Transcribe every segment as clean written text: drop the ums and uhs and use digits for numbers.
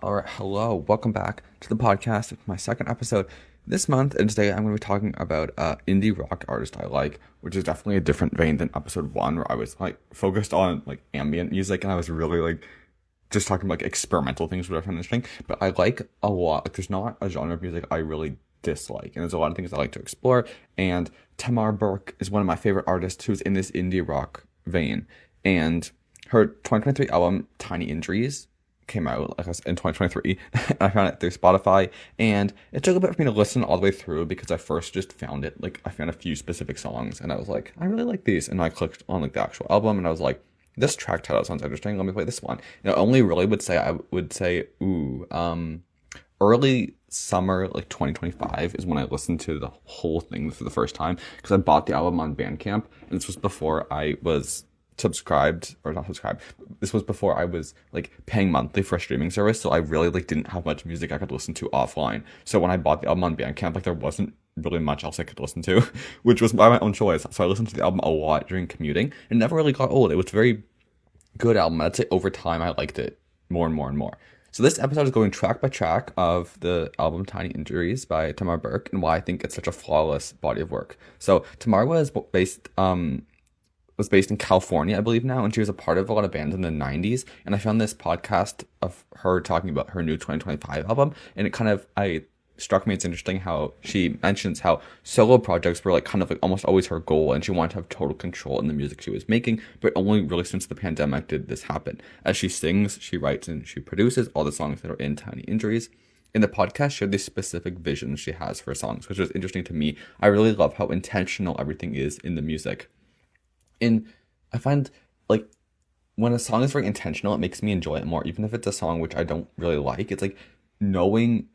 All right, hello, welcome back to the podcast, my second episode this month, and today I'm going to be talking about indie rock artist I like, which is definitely a different vein than episode one, where I was focused on ambient music, and I was really just talking about experimental things, which I find interesting. But I like a lot. There's not a genre of music I really dislike, and there's a lot of things I like to explore. And Tamar Berk is one of my favorite artists who's in this indie rock vein, and her 2023 album Tiny Injuries came out in 2023. I found it through Spotify, and it took a bit for me to listen all the way through because I first just found it. I found a few specific songs, and I was like, I really like these, and I clicked on the actual album, and I was like, this track title sounds interesting. Let me play this one. Only really would say early summer 2025 is when I listened to the whole thing for the first time, because I bought the album on Bandcamp, and this was before I was this was before I was paying monthly for a streaming service, so I really didn't have much music I could listen to offline. So when I bought the album on Bandcamp, there wasn't really much else I could listen to, which was by my own choice. So I listened to the album a lot during commuting, and it never really got old. It was a very good album. I'd say over time I liked it more and more and more. So this episode is going track by track of the album Tiny Injuries by Tamar Berk, and why I think it's such a flawless body of work. So Tamar was based in California, I believe now, and she was a part of a lot of bands in the 90s, and I found this podcast of her talking about her new 2025 album, and it struck me, it's interesting how she mentions how solo projects were almost always her goal, and she wanted to have total control in the music she was making, but only really since the pandemic did this happen. As she sings, she writes, and she produces all the songs that are in Tiny Injuries. In the podcast, shared these specific visions she has for songs, which was interesting to me. I really love how intentional everything is in the music. And I find when a song is very intentional, it makes me enjoy it more, even if it's a song which I don't really like. It's knowing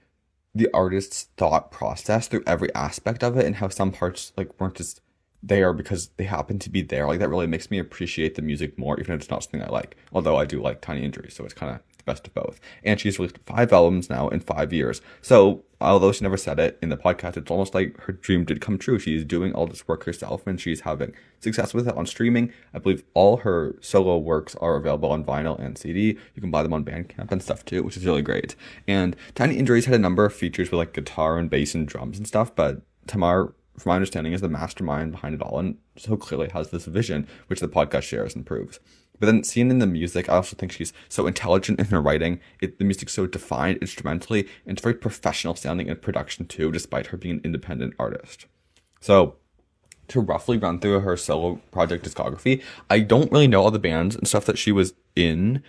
the artist's thought process through every aspect of it, and how some parts weren't just there because they happen to be there. That really makes me appreciate the music more, even if it's not something I like. Although I do like Tiny Injuries, so it's kind of the best of both. And she's released 5 albums now in 5 years. So although she never said it in the podcast, it's almost like her dream did come true. She's doing all this work herself, and she's having success with it on streaming. I believe all her solo works are available on vinyl and CD. You can buy them on Bandcamp and stuff too, which is really great. And Tiny Injuries had a number of features with guitar and bass and drums and stuff, but Tamar, from my understanding, is the mastermind behind it all, and so clearly has this vision, which the podcast shares and proves. But then seeing in the music, I also think she's so intelligent in her writing. The music's so defined instrumentally, and it's very professional sounding in production too, despite her being an independent artist. So to roughly run through her solo project discography, I don't really know all the bands and stuff that she was in.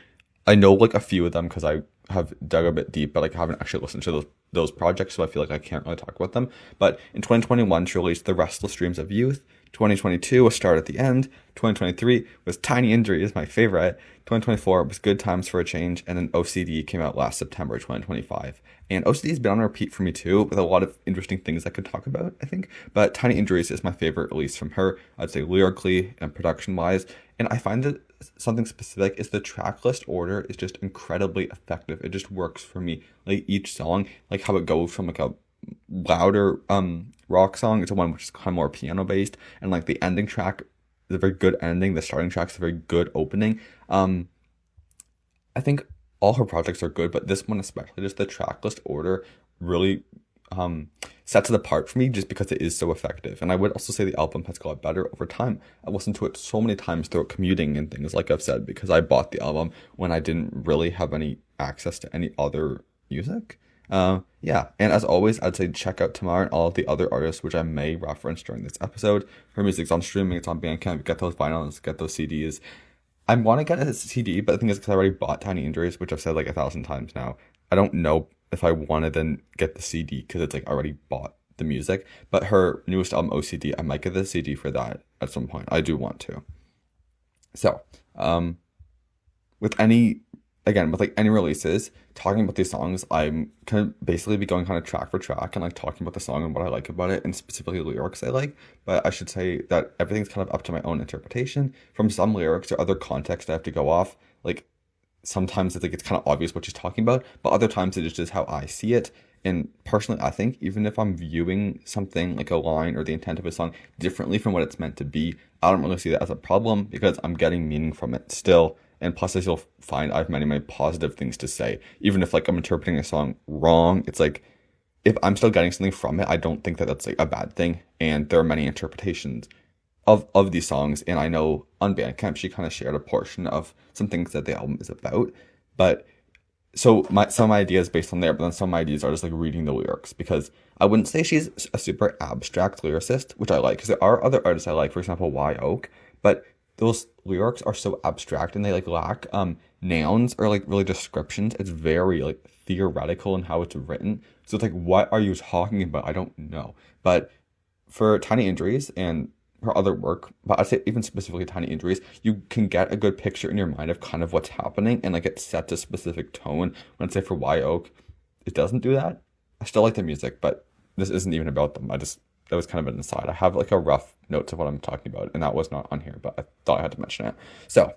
I know a few of them because I have dug a bit deep, but I haven't actually listened to those projects, so I feel I can't really talk about them. But in 2021, she released The Restless Dreams of Youth. 2022 was Start at the End. 2023 was Tiny Injuries, my favorite. 2024 was Good Times for a Change, and then OCD came out last September 2025. And OCD's been on repeat for me too, with a lot of interesting things I could talk about, I think. But Tiny Injuries is my favorite release from her, I'd say lyrically and production-wise. And I find that something specific is the track list order is just incredibly effective. It just works for me. Each song, how it goes from a louder rock song to one which is kind of more piano based, and the ending track is a very good ending. The starting track is a very good opening. I think all her projects are good, but this one especially, just the track list order really sets it apart for me, just because it is so effective. And I would also say the album has got better over time. I listened to it so many times throughout commuting and things, like I've said, because I bought the album when I didn't really have any access to any other music. And as always, I'd say check out Tamar and all of the other artists which I may reference during this episode. Her music's on streaming, it's on Bandcamp. Get those vinyls, get those CDs. I want to get a CD, but the thing is, because I already bought Tiny Injuries, which I've said 1,000 times now, I don't know if I want to then get the CD, because it's already bought the music. But her newest album, OCD, I might get the CD for that at some point. I do want to. So, with any releases, talking about these songs, I'm kind of basically be going kind of track for track and talking about the song and what I like about it, and specifically lyrics I like. But I should say that everything's kind of up to my own interpretation. From some lyrics or other context I have to go off. Sometimes it's kind of obvious what she's talking about, but other times it is just how I see it. And personally, I think even if I'm viewing something a line or the intent of a song differently from what it's meant to be, I don't really see that as a problem, because I'm getting meaning from it still. And plus, as you'll find, I have many, many positive things to say. Even if like I'm interpreting a song wrong, it's like, if I'm still getting something from it, I don't think that that's like a bad thing. And there are many interpretations of these songs. And I know on Bandcamp, she kind of shared a portion of some things that the album is about. But so some ideas based on there, but then some ideas are just like reading the lyrics, because I wouldn't say she's a super abstract lyricist, which I like, because there are other artists I like, for example, Y Oak, but those lyrics are so abstract and they like lack nouns or like really descriptions. It's very like theoretical in how it's written. So it's like, what are you talking about? I don't know. But for Tiny Injuries and her other work, but I'd say even specifically Tiny Injuries, you can get a good picture in your mind of kind of what's happening, and like it sets a specific tone. When I say for Y Oak, it doesn't do that. I still like the music, but this isn't even about them. That was kind of an aside. I have like a rough notes of what I'm talking about, and that was not on here, but I thought I had to mention it. So,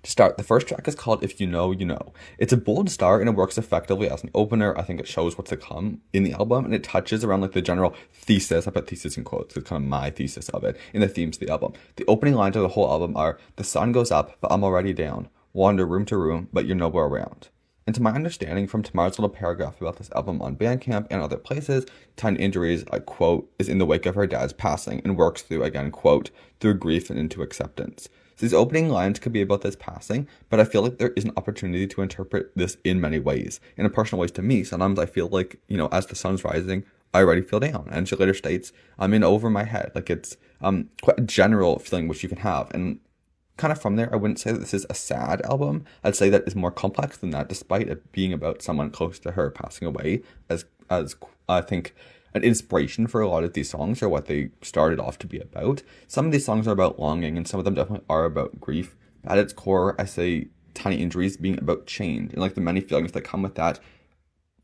to start, the first track is called If You Know, You Know. It's a bold start, and it works effectively as an opener. I think it shows what's to come in the album, and it touches around like the general thesis. I put thesis in quotes. It's kind of my thesis of it, in the themes of the album. The opening lines of the whole album are, the sun goes up, but I'm already down. Wander room to room, but you're nowhere around. And to my understanding from Tamar's little paragraph about this album on Bandcamp and other places, Tiny Injuries, I quote, is in the wake of her dad's passing and works through, again, quote, through grief and into acceptance. So these opening lines could be about this passing, but I feel like there is an opportunity to interpret this in many ways. In a personal ways to me, sometimes I feel like, as the sun's rising, I already feel down. And she later states, I'm in over my head. Like it's quite a general feeling which you can have. And kind of from there, I wouldn't say that this is a sad album. I'd say that it's more complex than that, despite it being about someone close to her passing away, as I think an inspiration for a lot of these songs are what they started off to be about. Some of these songs are about longing, and some of them definitely are about grief. At its core, I say Tiny Injuries being about change, and like the many feelings that come with that,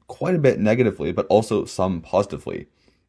quite a bit negatively, but also some positively.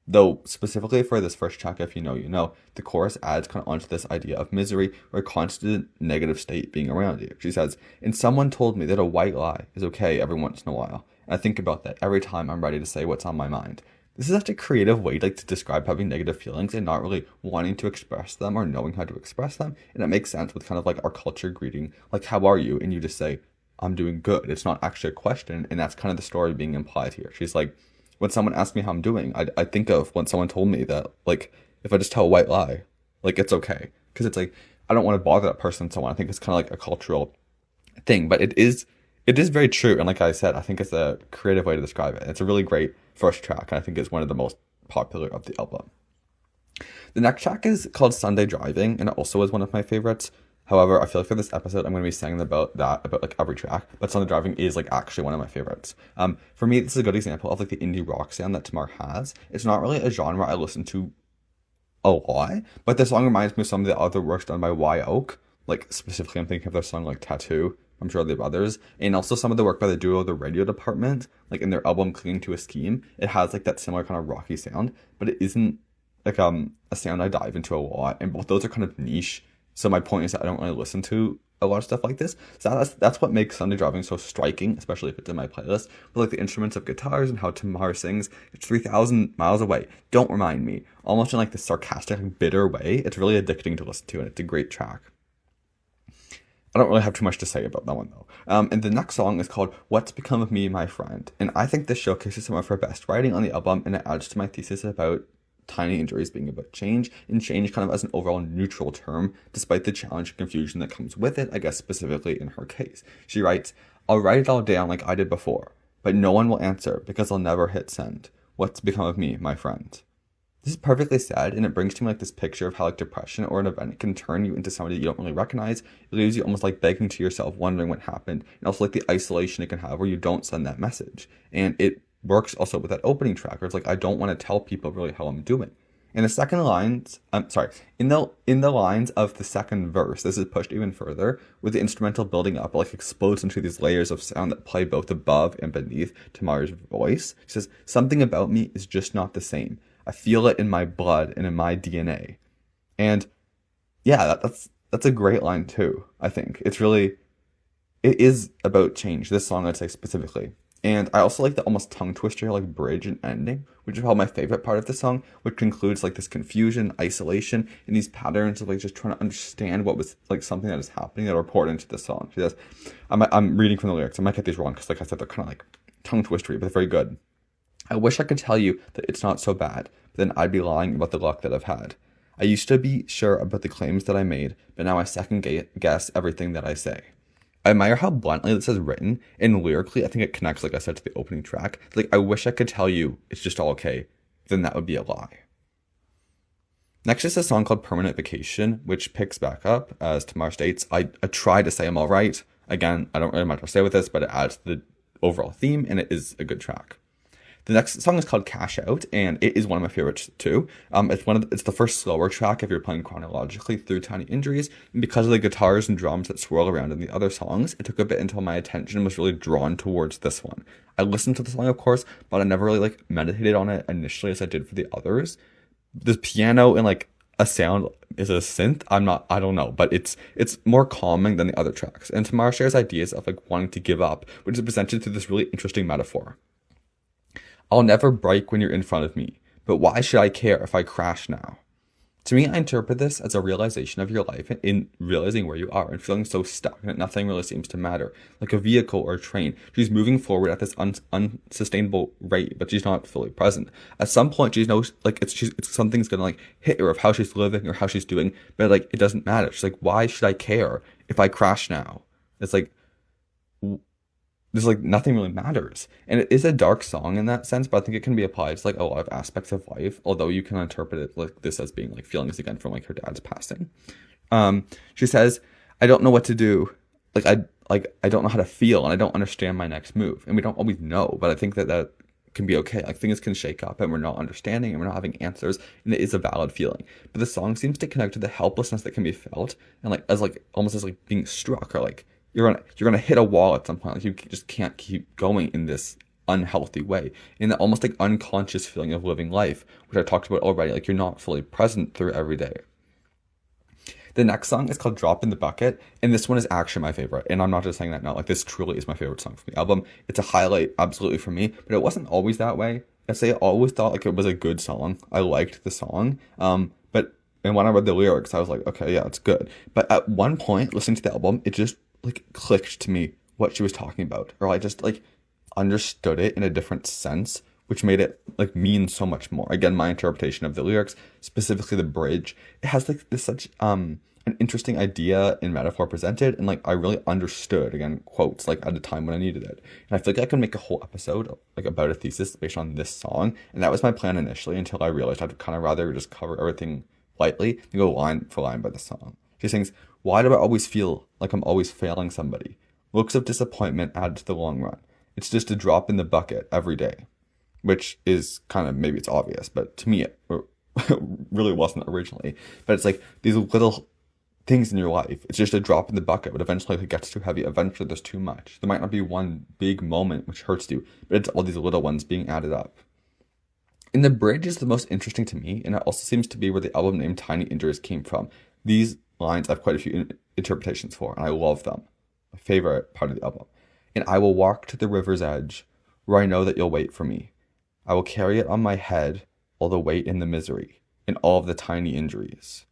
Though, specifically for this first track, If You Know, You Know, the chorus adds kind of onto this idea of misery or a constant negative state being around you. She says, and someone told me that a white lie is okay every once in a while. And I think about that every time I'm ready to say what's on my mind. This is such a creative way to describe having negative feelings and not really wanting to express them or knowing how to express them. And it makes sense with kind of like our culture greeting, like, how are you? And you just say, I'm doing good. It's not actually a question. And that's kind of the story being implied here. She's like, when someone asks me how I'm doing, I think of when someone told me that, like, if I just tell a white lie, like, it's okay. Because it's like, I don't want to bother that person and so on. I think it's kind of like a cultural thing. But it is very true. And like I said, I think it's a creative way to describe it. It's a really great first track. And I think it's one of the most popular of the album. The next track is called Sunday Driving, and it also is one of my favorites. However, I feel like for this episode, I'm going to be saying about like every track, but Sunday Driving is like actually one of my favorites. For me, this is a good example of like the indie rock sound that Tamar has. It's not really a genre I listen to a lot, but this song reminds me of some of the other works done by Y Oak. Like specifically, I'm thinking of their song like Tattoo. I'm sure they have others, and also some of the work by the duo The Radio Department, like in their album Clinging to a Scheme. It has like that similar kind of rocky sound, but it isn't like a sound I dive into a lot, and both those are kind of niche. So my point is that I don't really listen to a lot of stuff like this. So that's what makes Sunday Driving so striking, especially if it's in my playlist. But like the instruments of guitars and how Tamar sings, it's 3,000 miles away. Don't remind me. Almost in like this sarcastic, bitter way. It's really addicting to listen to, and it's a great track. I don't really have too much to say about that one though. And the next song is called What's Become of Me, My Friend. And I think this showcases some of her best writing on the album, and it adds to my thesis about Tiny Injuries being about change, and change kind of as an overall neutral term, despite the challenge and confusion that comes with it, I guess specifically in her case. She writes, I'll write it all down like I did before, but no one will answer because I'll never hit send. What's become of me, my friend? This is perfectly said, and it brings to me like this picture of how like depression or an event can turn you into somebody you don't really recognize. It leaves you almost like begging to yourself, wondering what happened, and also like the isolation it can have where you don't send that message. And it works also with that opening track where it's like, I don't want to tell people really how I'm doing. In the second lines, in the lines of the second verse, this is pushed even further with the instrumental building up, it like explodes into these layers of sound that play both above and beneath Tamar's voice. She says, something about me is just not the same. I feel it in my blood and in my DNA. And yeah, that's a great line too, I think. It is about change. This song, I'd say specifically. And I also like the almost tongue twister, like bridge and ending, which is probably my favorite part of the song, which includes like this confusion, isolation, and these patterns of like just trying to understand what was like something that is happening that are poured into the song. She says, I'm reading from the lyrics. I might get these wrong because, like I said, they're kind of like tongue twistery, but they're very good. I wish I could tell you that it's not so bad, but then I'd be lying about the luck that I've had. I used to be sure about the claims that I made, but now I second guess everything that I say. I admire how bluntly this is written, and lyrically, I think it connects, like I said, to the opening track. Like, I wish I could tell you it's just all okay, then that would be a lie. Next is a song called Permanent Vacation, which picks back up, as Tamar states, I try to say I'm alright. Again, I don't really much to say with this, but it adds to the overall theme, and it is a good track. The next song is called Cash Out, and it is one of my favorites too. It's the first slower track if you're playing chronologically through Tiny Injuries, and because of the guitars and drums that swirl around in the other songs, it took a bit until my attention was really drawn towards this one. I listened to the song, of course, but I never really like meditated on it initially as I did for the others. The piano and like a sound is a synth. I don't know, but it's more calming than the other tracks. And Tamar shares ideas of like wanting to give up, which is presented through this really interesting metaphor. I'll never break when you're in front of me, but why should I care if I crash now? To me, I interpret this as a realization of your life in realizing where you are and feeling so stuck that nothing really seems to matter. Like a vehicle or a train, she's moving forward at this unsustainable rate, but she's not fully present. At some point, she knows like it's something's gonna like hit her of how she's living or how she's doing, but like it doesn't matter. She's like, why should I care if I crash now? It's like there's like nothing really matters. And it is a dark song in that sense, but I think it can be applied to like a lot of aspects of life, although you can interpret it like this as being like feelings again from like her dad's passing. She says, I don't know what to do. I don't know how to feel, and I don't understand my next move. And we don't always know, but I think that can be okay. Like things can shake up and we're not understanding and we're not having answers, and it is a valid feeling. But the song seems to connect to the helplessness that can be felt, and like as like almost as like being struck, or like you're gonna hit a wall at some point. Like you just can't keep going in this unhealthy way, in that almost like unconscious feeling of living life, which I talked about already. Like you're not fully present through every day. The next song is called Drop in the Bucket, and this one is actually my favorite. And I'm not just saying that now. Like this truly is my favorite song from the album. It's a highlight absolutely for me, but it wasn't always that way. I'd say I always thought like it was a good song. I liked the song, and when I read the lyrics, I was like, okay, yeah, it's good. But at one point, listening to the album, it just like clicked to me what she was talking about, or I just like understood it in a different sense, which made it like mean so much more. Again, my interpretation of the lyrics, specifically the bridge, it has like this such an interesting idea and metaphor presented, and like I really understood, again, quotes, like at a time when I needed it. And I feel like I could make a whole episode like about a thesis based on this song, and that was my plan initially until I realized I'd kind of rather just cover everything lightly and go line for line by the song. She sings, why do I always feel like I'm always failing somebody? Looks of disappointment add to the long run. It's just a drop in the bucket every day. Which is kind of, maybe it's obvious, but to me it really wasn't originally. But it's like these little things in your life. It's just a drop in the bucket, but eventually if it gets too heavy, eventually there's too much. There might not be one big moment which hurts you, but it's all these little ones being added up. And the bridge is the most interesting to me, and it also seems to be where the album name Tiny Injuries came from. These lines I have quite a few interpretations for, and I love them. My favorite part of the album. And I will walk to the river's edge, where I know that you'll wait for me. I will carry it on my head, all the weight and the misery, and all of the tiny injuries.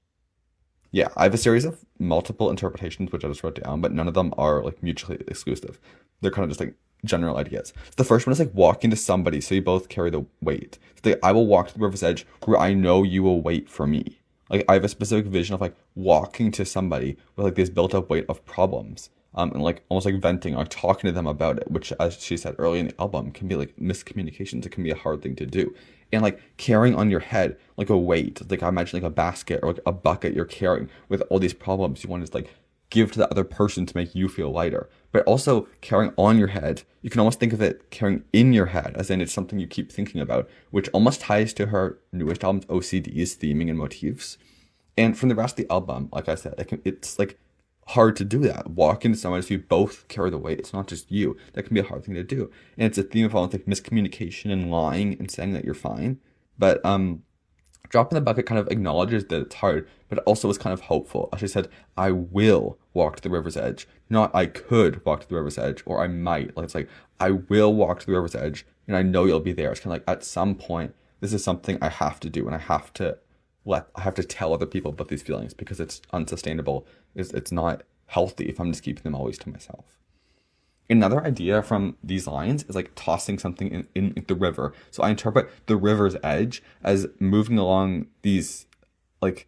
Yeah, I have a series of multiple interpretations, which I just wrote down, but none of them are like mutually exclusive. They're kind of just like general ideas. So the first one is like walking to somebody, so you both carry the weight. So I will walk to the river's edge, where I know you will wait for me. Like I have a specific vision of like walking to somebody with like this built up weight of problems. And like almost like venting or talking to them about it, which, as she said early in the album, can be like miscommunications. It can be a hard thing to do. And like carrying on your head like a weight, like I imagine like a basket or like a bucket you're carrying with all these problems you want to like give to the other person to make you feel lighter. But also carrying on your head, you can almost think of it carrying in your head, as in it's something you keep thinking about, which almost ties to her newest album's OCD's theming and motifs. And from the rest of the album, like I said, it's like hard to do that. Walk into someone so you both carry the weight. It's not just you. That can be a hard thing to do. And it's a theme of all like miscommunication and lying and saying that you're fine. But Drop in the bucket kind of acknowledges that it's hard, but it also is kind of hopeful. She said, I will walk to the river's edge, not I could walk to the river's edge, or I might. Like, it's like, I will walk to the river's edge, and I know you'll be there. It's kind of like, at some point, this is something I have to do, and I have to tell other people about these feelings, because it's unsustainable. It's not healthy if I'm just keeping them always to myself. Another idea from these lines is like tossing something in the river. So I interpret the river's edge as moving along these like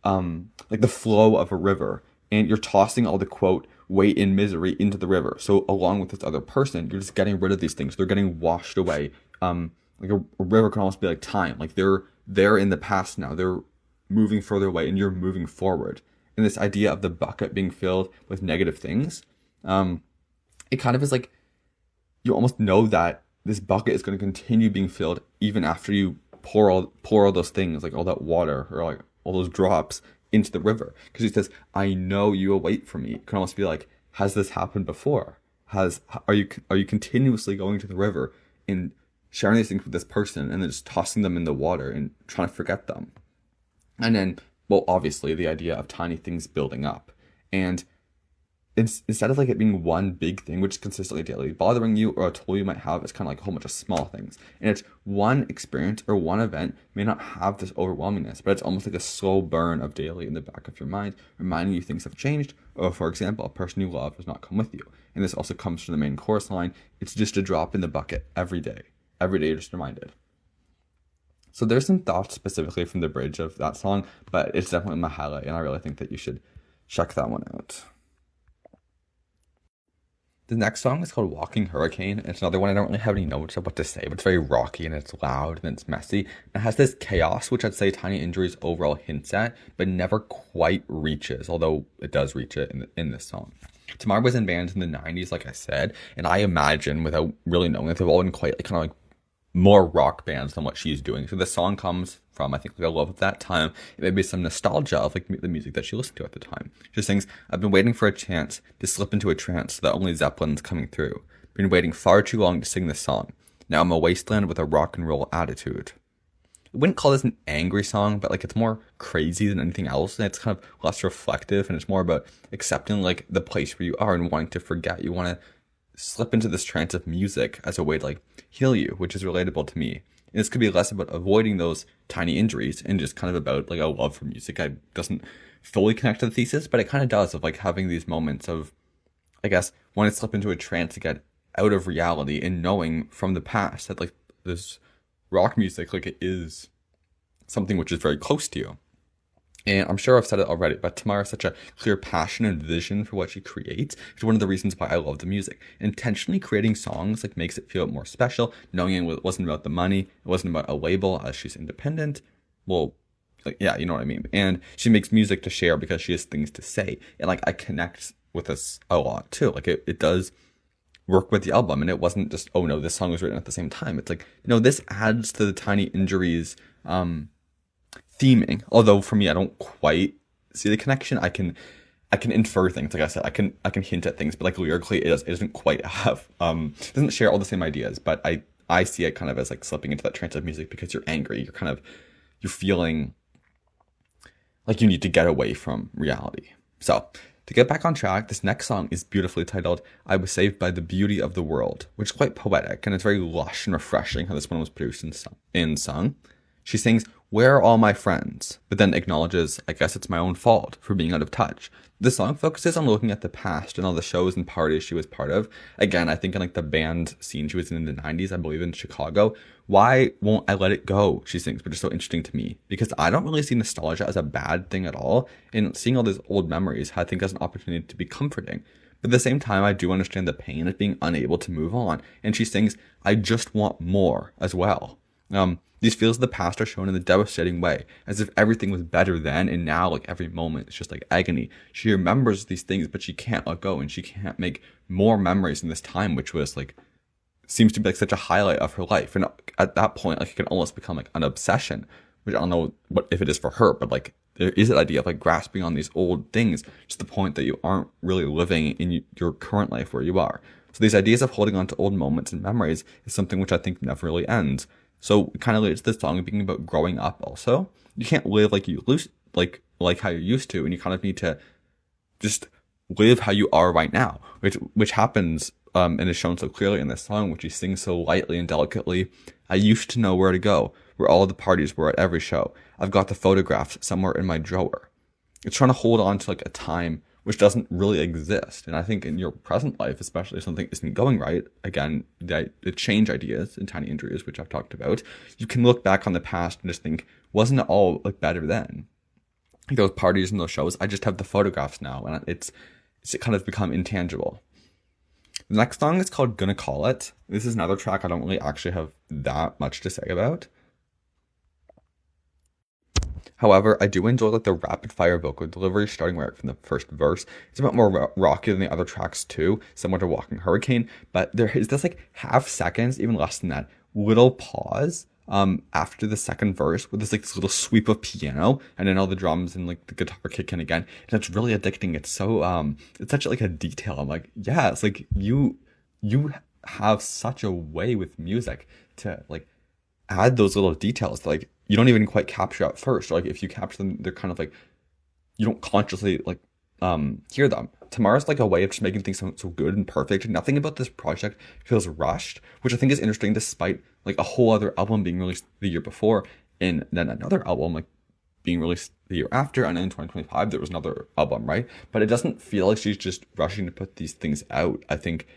the flow of a river, and you're tossing all the quote weight and misery into the river. So along with this other person, you're just getting rid of these things. They're getting washed away. Like a river can almost be like time. Like they're in the past now. They're moving further away, and you're moving forward. And this idea of the bucket being filled with negative things, it kind of is like you almost know that this bucket is going to continue being filled even after you pour all those things, like all that water or like all those drops into the river. Because he says, I know you will wait for me. It can almost be like, has this happened before? Are you continuously going to the river and sharing these things with this person and then just tossing them in the water and trying to forget them? And then, well, obviously the idea of tiny things building up. And instead of like it being one big thing, which is consistently daily bothering you, or a tool you might have, it's kind of like a whole bunch of small things. And it's one experience or one event may not have this overwhelmingness, but it's almost like a slow burn of daily in the back of your mind, reminding you things have changed. Or for example, a person you love has not come with you. And this also comes from the main chorus line. It's just a drop in the bucket every day. Every day you're just reminded. So there's some thoughts specifically from the bridge of that song, but it's definitely my highlight, and I really think that you should check that one out. The next song is called Walking Hurricane. It's another one I don't really have any notes of what to say, but it's very rocky and it's loud and it's messy. It has this chaos, which I'd say Tiny Injuries overall hints at, but never quite reaches, although it does reach it in this song. Tamar was in bands in the 90s, like I said, and I imagine, without really knowing it, they've all been quite like, kind of like more rock bands than what she's doing. So the song comes from, I think, like a love of that time. It may be some nostalgia of like the music that she listened to at the time. She sings, I've been waiting for a chance to slip into a trance so that only Zeppelin's coming through. Been waiting far too long to sing this song. Now I'm a wasteland with a rock and roll attitude. I wouldn't call this an angry song, but like it's more crazy than anything else, and it's kind of less reflective, and it's more about accepting like the place where you are and wanting to forget. You want to slip into this trance of music as a way to like heal you, which is relatable to me. And this could be less about avoiding those tiny injuries and just kind of about like a love for music. It doesn't fully connect to the thesis, but it kind of does, of like having these moments of, I guess, wanting to slip into a trance to get out of reality and knowing from the past that like this rock music, like it is something which is very close to you. And I'm sure I've said it already, but Tamar has such a clear passion and vision for what she creates. It's one of the reasons why I love the music. Intentionally creating songs like makes it feel more special, knowing it wasn't about the money, it wasn't about a label, as she's independent. Well, like, yeah, you know what I mean. And she makes music to share because she has things to say. And like I connect with this a lot too. Like it does work with the album, and it wasn't just, oh no, this song was written at the same time. It's like, no, this adds to the Tiny Injuries theming, although for me I don't quite see the connection. I can infer things, like I said, I can hint at things, but like lyrically it doesn't quite have it doesn't share all the same ideas, but I see it kind of as like slipping into that trance of music because you're angry, you're feeling like you need to get away from reality. So to get back on track, this next song is beautifully titled I Was Saved by the Beauty of the World, which is quite poetic, and it's very lush and refreshing how this one was produced and sung. She sings, where are all my friends? But then acknowledges, I guess it's my own fault for being out of touch. The song focuses on looking at the past and all the shows and parties she was part of. Again, I think in like the band scene she was in the 90s, I believe in Chicago. Why won't I let it go? She sings, which is so interesting to me because I don't really see nostalgia as a bad thing at all. And seeing all these old memories, I think as an opportunity to be comforting. But at the same time, I do understand the pain of being unable to move on. And she sings, I just want more as well. These feels of the past are shown in a devastating way, as if everything was better then, and now, like, every moment is just like agony. She remembers these things, but she can't let go, and she can't make more memories in this time, which was, like, seems to be, like, such a highlight of her life. And at that point, like, it can almost become, like, an obsession, which I don't know if it is for her, but, like, there is that idea of, like, grasping on these old things to the point that you aren't really living in your current life where you are. So these ideas of holding on to old moments and memories is something which I think never really ends. So it kind of relates to the song being about growing up also. You can't live like you lose, like how you used to, and you kind of need to just live how you are right now, which happens and is shown so clearly in this song, which he sings so lightly and delicately. I used to know where to go, where all the parties were at every show. I've got the photographs somewhere in my drawer. It's trying to hold on to like a time which doesn't really exist. And I think in your present life, especially if something isn't going right, again, the change ideas and tiny injuries, which I've talked about, you can look back on the past and just think, wasn't it all like better then? Like those parties and those shows, I just have the photographs now, and it's kind of become intangible. The next song is called Gonna Call It. This is another track I don't really actually have that much to say about. However, I do enjoy like the rapid fire vocal delivery starting right from the first verse. It's a bit more rocky than the other tracks too, similar to Walking Hurricane, but there is this like half seconds, even less than that, little pause after the second verse with this little sweep of piano, and then all the drums and like the guitar kick in again, and it's really addicting. It's so it's such like a detail. I'm like, yeah, it's like you have such a way with music to like add those little details that, like, you don't even quite capture at first, or like if you capture them, they're kind of like you don't consciously like hear them. Tamar's like a way of just making things sound so good and perfect. Nothing about this project feels rushed, which I think is interesting, despite like a whole other album being released the year before, and then another album like being released the year after, and then in 2025 there was another album, right? But it doesn't feel like she's just rushing to put these things out. I think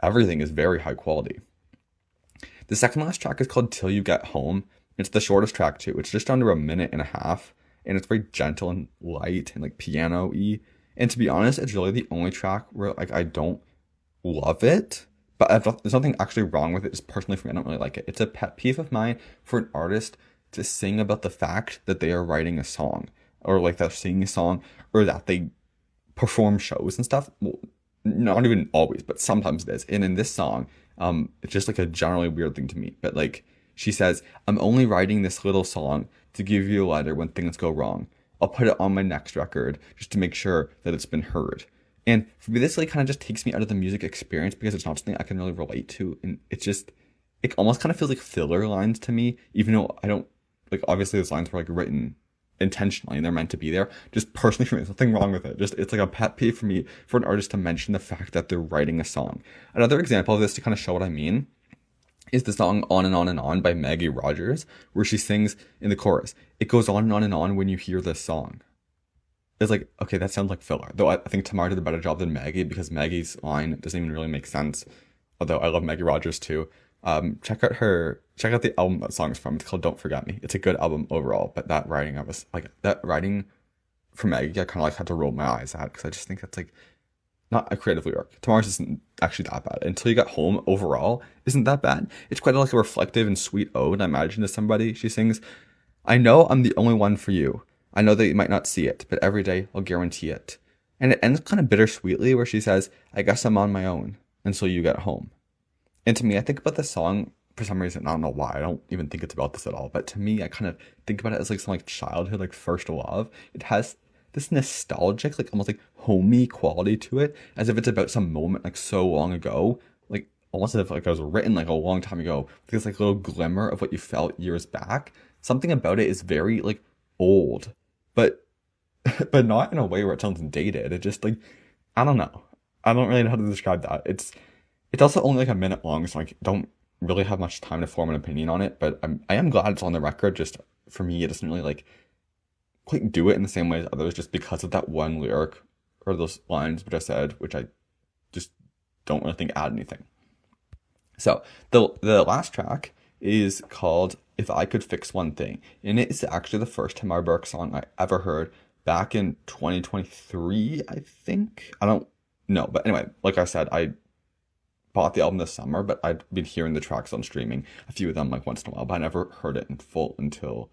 everything is very high quality. The second last track is called Till You Get Home. It's the shortest track too. It's just under a minute and a half, and it's very gentle and light and like piano-y. And to be honest, it's really the only track where like I don't love it, but there's nothing actually wrong with it. Just personally for me, I don't really like it. It's a pet peeve of mine for an artist to sing about the fact that they are writing a song, or like they're singing a song, or that they perform shows and stuff. Well, not even always, but sometimes it is. And in this song, it's just like a generally weird thing to me. But like she says, I'm only writing this little song to give you a letter when things go wrong. I'll put it on my next record just to make sure that it's been heard. And for me, this like kind of just takes me out of the music experience because it's not something I can really relate to. And it's just, it almost kind of feels like filler lines to me, even though I don't, like, obviously those lines were like written intentionally and they're meant to be there. Just personally for me, there's nothing wrong with it. Just, it's like a pet peeve for me for an artist to mention the fact that they're writing a song. Another example of this to kind of show what I mean is the song On and On and On by Maggie Rogers, where she sings in the chorus, it goes on and on when you hear this song. It's like, okay, that sounds like filler. Though I think Tamar did a better job than Maggie, because Maggie's line doesn't even really make sense. Although I love Maggie Rogers too. Check out the album that song's from. It's called Don't Forget Me. It's a good album overall, but that writing for Maggie, I kind of like had to roll my eyes at, because I just think that's like not a creative lyric. Tamar's isn't actually that bad. Until You Get Home overall isn't that bad. It's quite like a reflective and sweet ode, I imagine, to somebody. She sings, I know I'm the only one for you. I know that you might not see it, but every day I'll guarantee it. And it ends kind of bittersweetly, where she says, I guess I'm on my own until you get home. And to me, I think about this song for some reason. I don't know why. I don't even think it's about this at all. But to me, I kind of think about it as like some like childhood, like first love. It has this nostalgic, like almost like homey quality to it, as if it's about some moment like so long ago, like almost as if like it was written like a long time ago, with this like little glimmer of what you felt years back. Something about it is very like old, but not in a way where it sounds dated. It just like, I don't know. I don't really know how to describe that. It's also only like a minute long, so like don't really have much time to form an opinion on it. But I am glad it's on the record. Just for me, it doesn't really like quite do it in the same way as others, just because of that one lyric or those lines which I said, which I just don't really think add anything. So the last track is called If I Could Fix One Thing, and it is actually the first Tamar Berk song I ever heard back in 2023, I think. I don't know, but anyway, like I said, I bought the album this summer, but I'd been hearing the tracks on streaming, a few of them like once in a while, but I never heard it in full until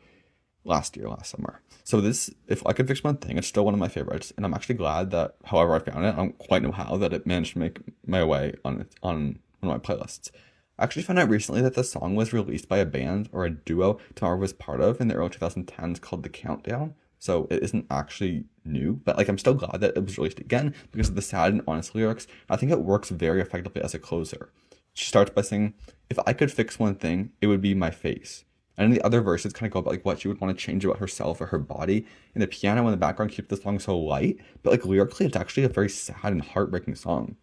last summer. So this, If I Could Fix One Thing, it's still one of my favorites, and I'm actually glad that, however I found it, I don't quite know how, that it managed to make my way on one of my playlists. I actually found out recently that the song was released by a band or a duo Tamar was part of in the early 2010s called The Countdown, so it isn't actually new, but like I'm still glad that it was released again because of the sad and honest lyrics. I think it works very effectively as a closer. She starts by saying, if I could fix one thing, it would be my face. And in the other verses kind of go about like what she would want to change about herself or her body. And the piano in the background keeps the song so light, but like lyrically, it's actually a very sad and heartbreaking song.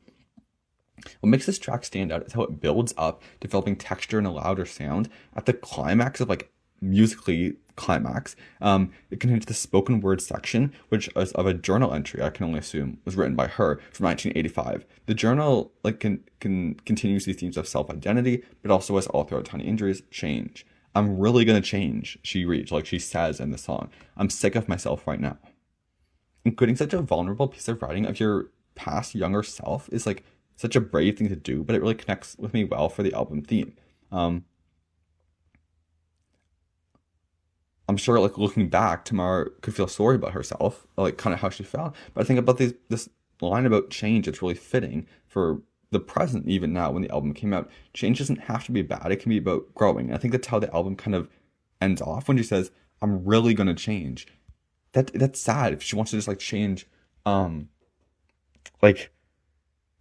What makes this track stand out is how it builds up, developing texture and a louder sound. At the climax of like musically climax, it contains the spoken word section, which is of a journal entry, I can only assume, was written by her from 1985. The journal like continues these themes of self-identity, but also, as all throughout Tiny Injuries, change. I'm really gonna change, she reads, like she says in the song. I'm sick of myself right now. Including such a vulnerable piece of writing of your past younger self is like such a brave thing to do, but it really connects with me well for the album theme. I'm sure, like looking back, Tamar could feel sorry about herself, like kind of how she felt. But I think about this line about change, it's really fitting for the present, even now when the album came out. Change doesn't have to be bad; it can be about growing. And I think that's how the album kind of ends off when she says, "I'm really gonna change." That's sad if she wants to just like change, like.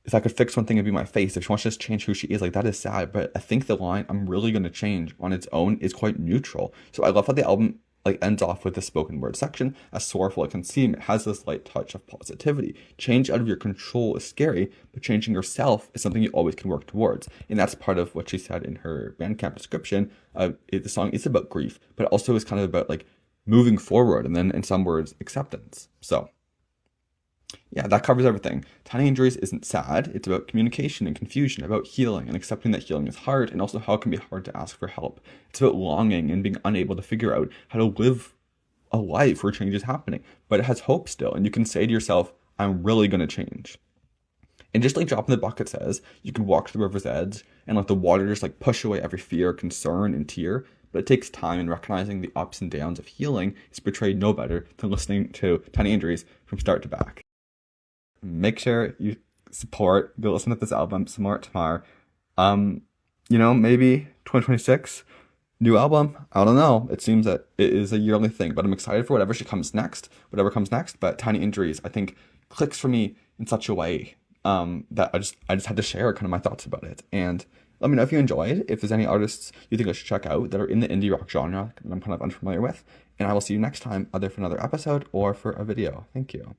If I could fix one thing, it'd be my face. If she wants to just change who she is, like that is sad. But I think the line "I'm really gonna change" on its own is quite neutral. So I love how the album like ends off with the spoken word section. As sorrowful it can seem, it has this light touch of positivity. Change out of your control is scary, but changing yourself is something you always can work towards. And that's part of what she said in her Bandcamp description. The song is about grief, but it also is kind of about like moving forward, and then in some words, acceptance. So yeah, that covers everything. Tiny Injuries isn't sad. It's about communication and confusion, about healing and accepting that healing is hard, and also how it can be hard to ask for help. It's about longing and being unable to figure out how to live a life where change is happening, but it has hope still. And you can say to yourself, I'm really going to change. And just like Drop in the Bucket says, you can walk to the river's edge and let the water just like push away every fear, concern, and tear. But it takes time, and recognizing the ups and downs of healing is portrayed no better than listening to Tiny Injuries from start to back. Make sure you support, go listen to this album, support Tamar. Maybe 2026, new album. I don't know. It seems that it is a yearly thing, but I'm excited for whatever comes next. But Tiny Injuries, I think, clicks for me in such a way that I just had to share kind of my thoughts about it. And let me know if you enjoyed. If there's any artists you think I should check out that are in the indie rock genre that I'm kind of unfamiliar with. And I will see you next time, either for another episode or for a video. Thank you.